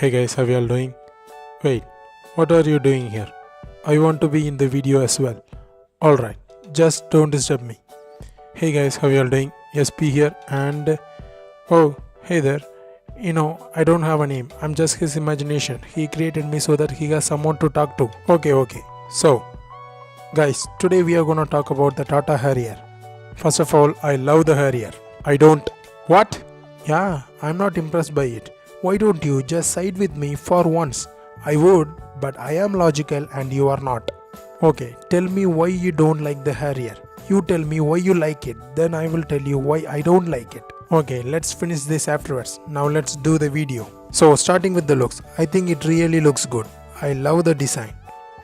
Hey guys, how you all doing? Wait, what are you doing here? I want to be in the video as well. Alright, just don't disturb me. Hey guys, how you all doing? SP here and oh, hey there. I don't have a name. I'm just his imagination. He created me so that he has someone to talk to. Okay. So, guys, today we are gonna talk about the Tata Harrier. First of all, I love the Harrier. I don't. What? Yeah, I'm not impressed by it. Why don't you just side with me for once? I would, but I am logical and you are not. Okay, tell me why you don't like the Harrier. You tell me why you like it, then I will tell you why I don't like it. Okay, let's finish this afterwards. Now let's do the video. So starting with the looks, I think it really looks good. I love the design.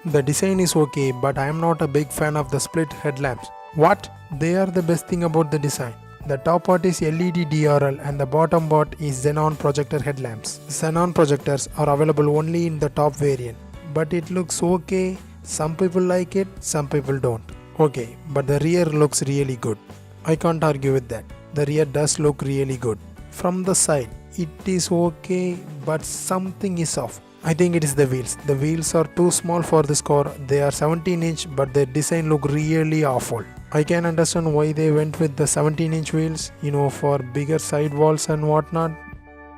The design is okay, but I am not a big fan of the split headlamps. What? They are the best thing about the design. The top part is LED DRL and the bottom part is xenon projector headlamps. Xenon projectors are available only in the top variant, but it looks okay. Some people like it, some people don't. Okay, but the rear looks really good. I can't argue with that. The rear does look really good. From the side, it is okay, but something is off. I think it is the wheels. The wheels are too small for this car. They are 17-inch, but their design look really awful. I can understand why they went with the 17-inch wheels, for bigger sidewalls and whatnot.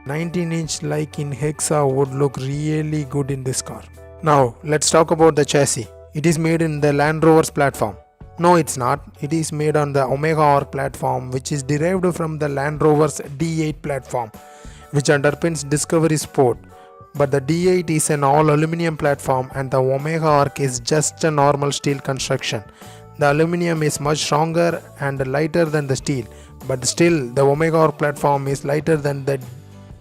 19-inch like in Hexa would look really good in this car. Now, let's talk about the chassis. It is made in the Land Rover's platform. No, it's not. It is made on the Omega R platform, which is derived from the Land Rover's D8 platform, which underpins Discovery Sport. But the D8 is an all-aluminum platform and the Omega Arc is just a normal steel construction. The aluminum is much stronger and lighter than the steel, but still the Omega Arc platform is lighter than the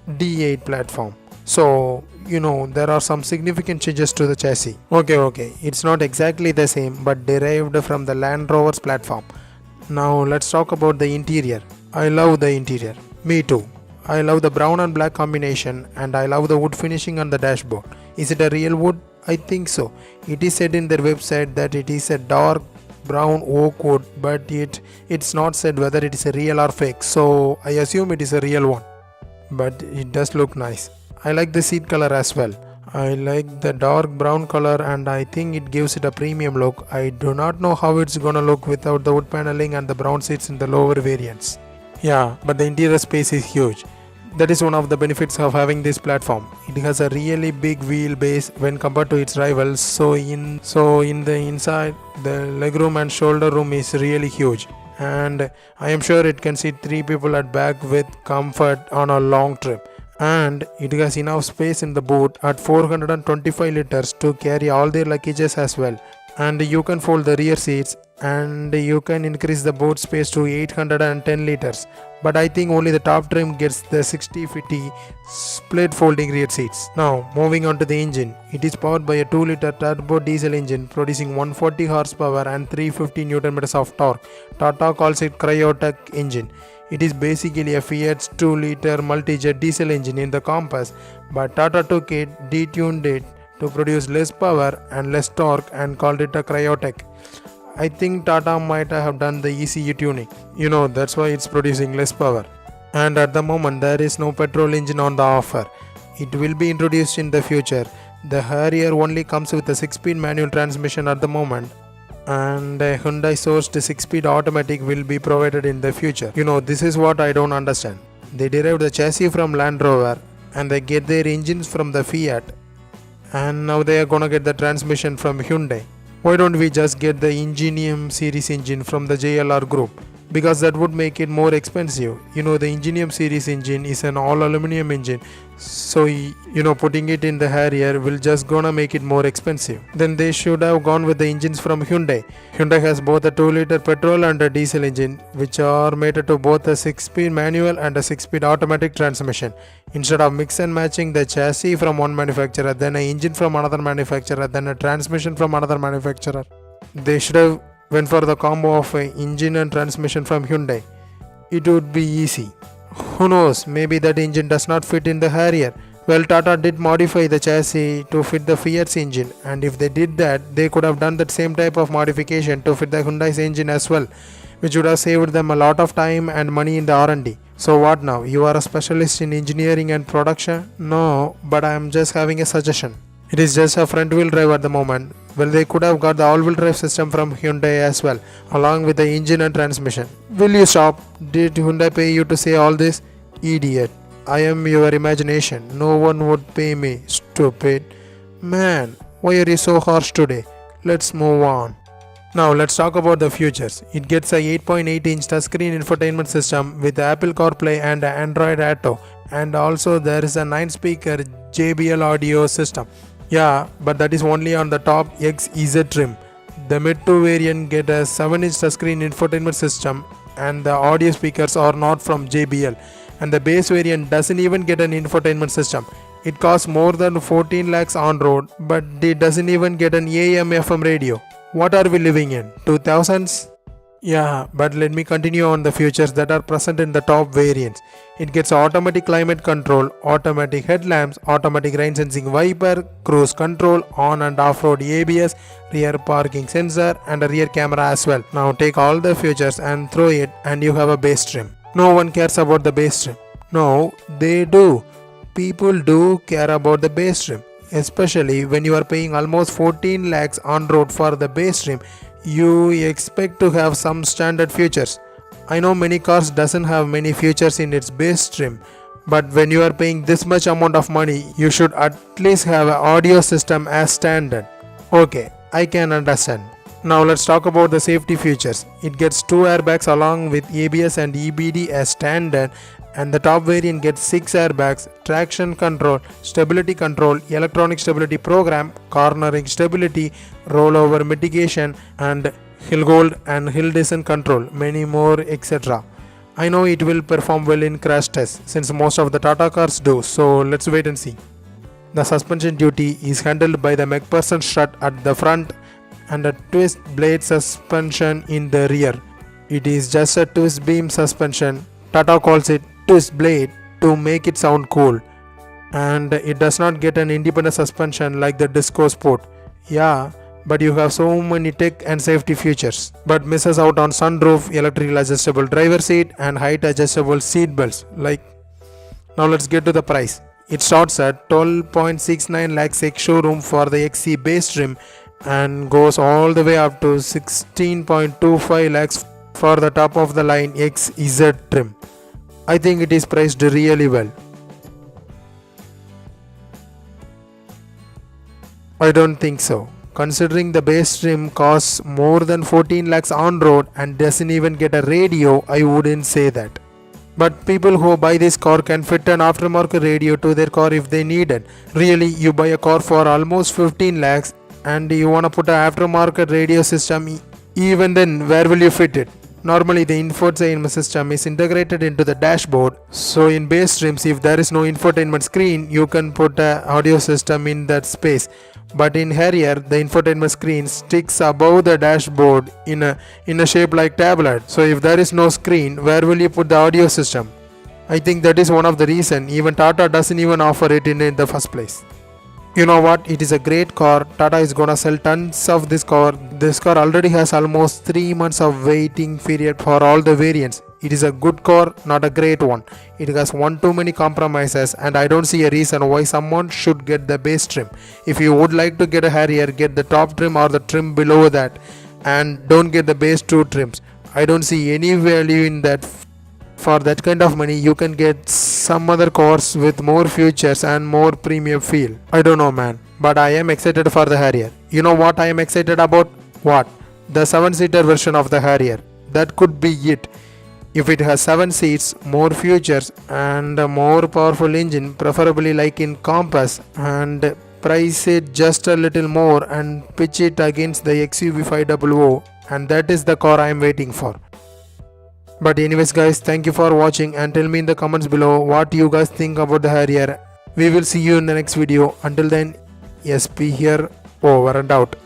D8 platform. So, there are some significant changes to the chassis. Okay, it's not exactly the same but derived from the Land Rover's platform. Now let's talk about the interior. I love the interior. Me too. I love the brown and black combination and I love the wood finishing on the dashboard. Is it a real wood? I think so. It is said in their website that it is a dark brown oak wood, but it's not said whether it is a real or fake, so I assume it is a real one. But it does look nice. I like the seat color as well. I like the dark brown color and I think it gives it a premium look. I do not know how it's gonna look without the wood paneling and the brown seats in the lower variants. Yeah, but the interior space is huge. That is one of the benefits of having this platform. It has a really big wheelbase when compared to its rivals. So in the inside, the legroom and shoulder room is really huge. And I am sure it can seat 3 people at back with comfort on a long trip. And it has enough space in the boot at 425 liters to carry all their luggages as well. And you can fold the rear seats and you can increase the boot space to 810 liters. But I think only the top trim gets the 60-50 split folding rear seats. Now moving on to the engine. It is powered by a 2-liter turbo diesel engine producing 140 horsepower and 350 Nm of torque. Tata calls it Cryotech engine. It is basically a Fiat's 2-liter multi-jet diesel engine in the Compass, but Tata took it, detuned it to produce less power and less torque and called it a Cryotech. I think Tata might have done the ECU tuning. That's why it's producing less power. And at the moment there is no petrol engine on the offer. It will be introduced in the future. The Harrier only comes with a 6-speed manual transmission at the moment, and a Hyundai sourced 6-speed automatic will be provided in the future. This is what I don't understand. They derived the chassis from Land Rover and they get their engines from the Fiat, and now they are gonna get the transmission from Hyundai. Why don't we just get the Ingenium series engine from the JLR group? Because that would make it more expensive. The Ingenium series engine is an all aluminum engine, so putting it in the Harrier will just gonna make it more expensive. Then they should have gone with the engines from Hyundai. Hyundai has both a 2-liter petrol and a diesel engine, which are mated to both a 6-speed manual and a 6-speed automatic transmission. Instead of mix and matching the chassis from one manufacturer, then an engine from another manufacturer, then a transmission from another manufacturer, they should have went for the combo of an engine and transmission from Hyundai. It would be easy. Who knows, maybe that engine does not fit in the Harrier. Well, Tata did modify the chassis to fit the Fiat's engine, and if they did that, they could have done that same type of modification to fit the Hyundai's engine as well, which would have saved them a lot of time and money in the R&D. So what now? You are a specialist in engineering and production? No, but I am just having a suggestion. It is just a front wheel drive at the moment. Well, they could have got the all wheel drive system from Hyundai as well, along with the engine and transmission. Will you stop? Did Hyundai pay you to say all this? Idiot. I am your imagination. No one would pay me. Stupid. Man, why are you so harsh today? Let's move on. Now let's talk about the features. It gets a 8.8-inch touchscreen infotainment system with Apple CarPlay and Android Auto, and also there is a 9-speaker JBL audio system. Yeah, but that is only on the top XEZ trim. The mid-2 variant get a 7-inch touchscreen infotainment system, and the audio speakers are not from JBL, and the base variant doesn't even get an infotainment system. It costs more than 14 lakhs on road, but it doesn't even get an AM FM radio. What are we living in? 2000s? Yeah, but let me continue on the features that are present in the top variants. It gets automatic climate control, automatic headlamps, automatic rain sensing wiper, cruise control, on and off-road ABS, rear parking sensor and a rear camera as well. Now take all the features and throw it and you have a base trim. No one cares about the base trim. No, they do. People do care about the base trim. Especially when you are paying almost 14 lakhs on road for the base trim, you expect to have some standard features. I know many cars doesn't have many features in its base trim, but when you are paying this much amount of money, you should at least have an audio system as standard. Okay, I can understand. Now let's talk about the safety features. It gets 2 airbags along with ABS and EBD as standard, and the top variant gets 6 airbags, traction control, stability control, electronic stability program, cornering stability, rollover mitigation, and hill hold and hill descent control, many more etc. I know it will perform well in crash tests since most of the Tata cars do, so let's wait and see. The suspension duty is handled by the MacPherson strut at the front and a twist blade suspension in the rear. It is just a twist beam suspension. Tata calls it twist blade to make it sound cool, and it does not get an independent suspension like the Disco Sport. Yeah, but you have so many tech and safety features, but misses out on sunroof, electrical adjustable driver seat and height adjustable seat belts. Now let's get to the price. It starts at 12.69 lakhs ex-showroom for the XC base trim and goes all the way up to 16.25 lakhs for the top of the line XEZ trim. I think it is priced really well. I don't think so. Considering the base trim costs more than 14 lakhs on road and doesn't even get a radio, I wouldn't say that. But people who buy this car can fit an aftermarket radio to their car if they need it. Really, you buy a car for almost 15 lakhs and you want to put an aftermarket radio system, even then where will you fit it? Normally the infotainment system is integrated into the dashboard, so in base trims if there is no infotainment screen you can put an audio system in that space, but in Harrier the infotainment screen sticks above the dashboard in a shape like tablet. So if there is no screen, where will you put the audio system? I think that is one of the reason even Tata doesn't even offer it in the first place. You know what, it is a great car. Tata is gonna sell tons of this car. This car already has almost 3 months of waiting period for all the variants. It is a good car, not a great one. It has one too many compromises and I don't see a reason why someone should get the base trim. If you would like to get a Harrier, get the top trim or the trim below that and don't get the base 2 trims. I don't see any value in that. For that kind of money you can get some other cars with more features and more premium feel. I don't know man, but I am excited for the Harrier. You know what I am excited about? What? The 7-seater version of the Harrier. That could be it. If it has 7 seats, more features and a more powerful engine, preferably like in Compass, and price it just a little more and pitch it against the XUV 500, and that is the car I am waiting for. But anyways guys, thank you for watching and tell me in the comments below what you guys think about the Harrier. We will see you in the next video. Until then, SP here, over and out.